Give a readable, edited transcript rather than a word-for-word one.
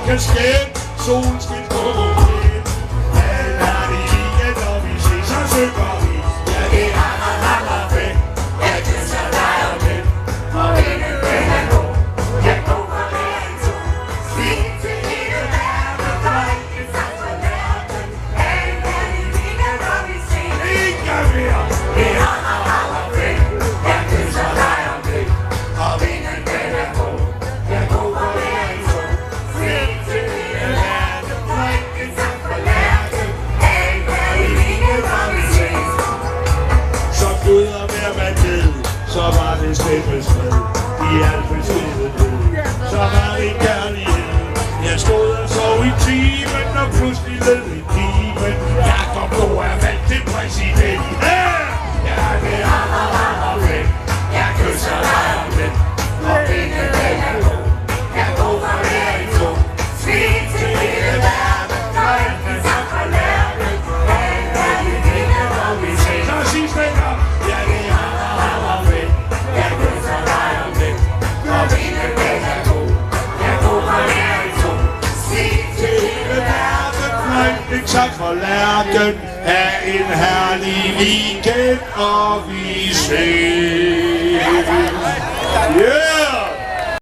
kan skabe solskin på mobilen. Halværdig weekend, når vi ses, så synger vi. Ja, det hammer fedt. Jeg kysser dig om lidt. Og ingen vil have gå. Jeg går for hver en to. Stig til hele verden. Der er ikke sagt for verden. Halværdig weekend, når vi ses. Ikke mere. Det hammer fedt. Jeg kysser dig om lidt. Og ingen vil have gå. Jeg går for hver en to. Stig til hele verden. Der er ikke sagt for verden. Halværdig weekend, når vi ses. Så Gud og hver man ved, så var det Steppes fred. I al beskedenhed, så var det kærlighed. Jeg stod og sov i timen, og pludselig lød i timen. Jakob Bo er valgt til præsident. Ja, det hammer fedt. Jeg kysser dig om lidt. Og ingen vil have gå. Jeg går for hver en to. Svig til hele verden. Der er ikke sagt for lærken. Halværdig weekend, når vi ses. Så sig smækker. Ja, det hammer fedt. Jeg kysser dig om lidt. Og ingen vil have gå. Jeg går for hver en to. Svig til hele verden. Rigtig tak for lærken. Ha' en herlig weekend, og vi ses. Yeah!